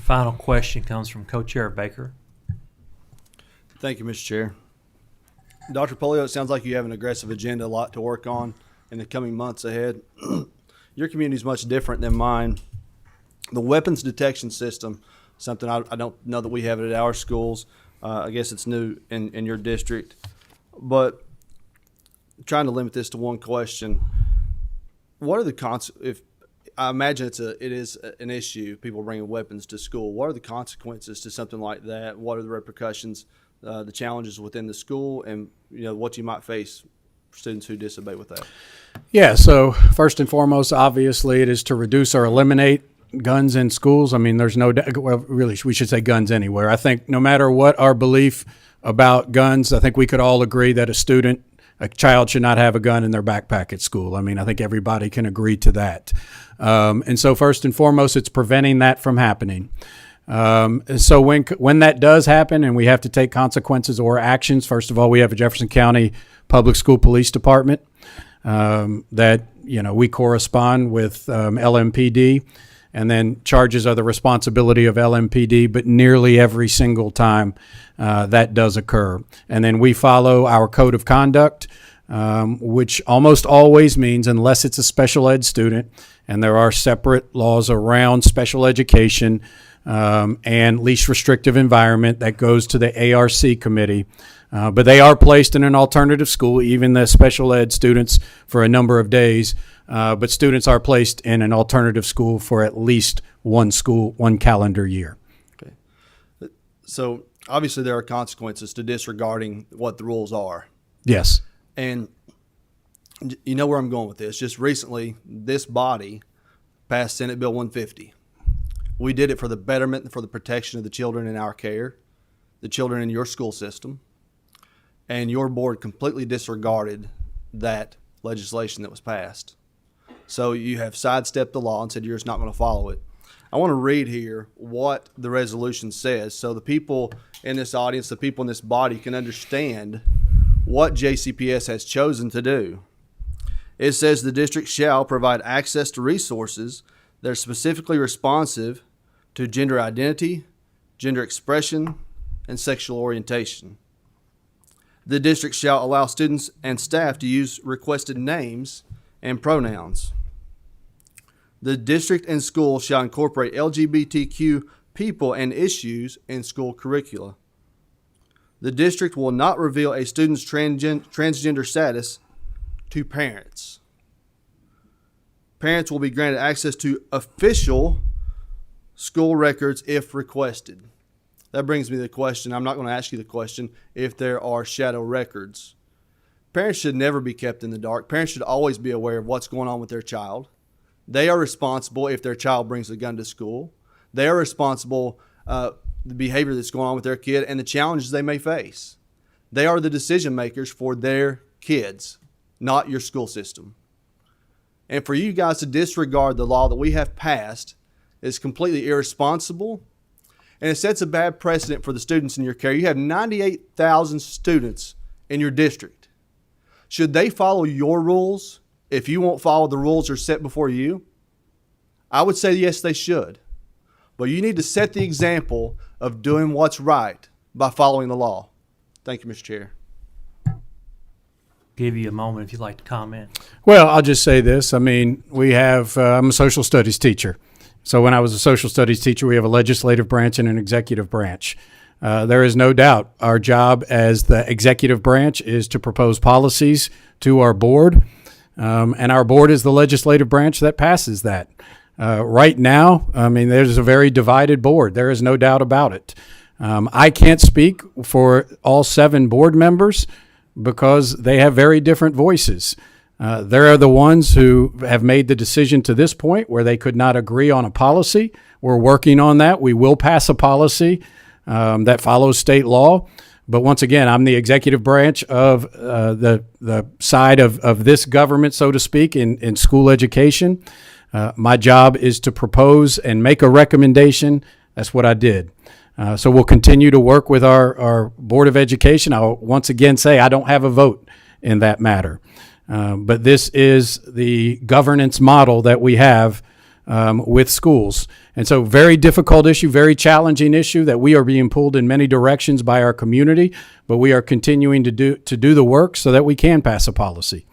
Our final question comes from Co-Chair Baker. Thank you, Mr. Chair. Dr. Polio, it sounds like you have an aggressive agenda, a lot to work on in the coming months ahead. Your community is much different than mine. The weapons detection system, something I don't know that we have it at our schools. I guess it's new in your district. But trying to limit this to one question, what are the consequences? I imagine it is an issue, people bringing weapons to school. What are the consequences to something like that? What are the repercussions, the challenges within the school, and what you might face for students who disobey with that? Yeah, so first and foremost, obviously, it is to reduce or eliminate guns in schools. I mean, there's no doubt, well, really, we should say guns anywhere. I think no matter what our belief about guns, I think we could all agree that a child should not have a gun in their backpack at school. I mean, I think everybody can agree to that. And so first and foremost, it's preventing that from happening. So when that does happen and we have to take consequences or actions, first of all, we have a Jefferson County Public School Police Department that, we correspond with LMPD, and then charges are the responsibility of LMPD, but nearly every single time that does occur. And then we follow our code of conduct, which almost always means, unless it's a special ed student, and there are separate laws around special education and least restrictive environment that goes to the ARC committee. But they are placed in an alternative school, even the special ed students, for a number of days. But students are placed in an alternative school for at least one calendar year. Okay. So obviously there are consequences to disregarding what the rules are. Yes. And you know where I'm going with this. Just recently, this body passed Senate Bill 150. We did it for the betterment and for the protection of the children in our care, the children in your school system, and your board completely disregarded that legislation that was passed. So you have sidestepped the law and said you're just not going to follow it. I want to read here what the resolution says so the people in this audience, the people in this body can understand what JCPS has chosen to do. It says the district shall provide access to resources that are specifically responsive to gender identity, gender expression, and sexual orientation. The district shall allow students and staff to use requested names and pronouns. The district and school shall incorporate LGBTQ people and issues in school curricula. The district will not reveal a student's transgender status to parents. Parents will be granted access to official school records if requested. That brings me to the question, I'm not going to ask you the question, if there are shadow records. Parents should never be kept in the dark. Parents should always be aware of what's going on with their child. They are responsible if their child brings a gun to school. They are responsible the behavior that's going on with their kid and the challenges they may face. They are the decision makers for their kids, not your school system. And for you guys to disregard the law that we have passed is completely irresponsible, and it sets a bad precedent for the students in your care. You have 98,000 students in your district. Should they follow your rules if you won't follow the rules that are set before you? I would say yes, they should. But you need to set the example of doing what's right by following the law. Thank you, Mr. Chair. Give you a moment if you'd like to comment. Well, I'll just say this. I mean, I'm a social studies teacher. So when I was a social studies teacher, we have a legislative branch and an executive branch. There is no doubt our job as the executive branch is to propose policies to our board, and our board is the legislative branch that passes that. Right now, I mean, there's a very divided board. There is no doubt about it. I can't speak for all 7 board members because they have very different voices. There are the ones who have made the decision to this point where they could not agree on a policy. We're working on that. We will pass a policy that follows state law. But once again, I'm the executive branch of the side of this government, so to speak, in school education. My job is to propose and make a recommendation. That's what I did. So we'll continue to work with our Board of Education. I'll once again say I don't have a vote in that matter. But this is the governance model that we have with schools. And so very difficult issue, very challenging issue that we are being pulled in many directions by our community, but we are continuing to do the work so that we can pass a policy.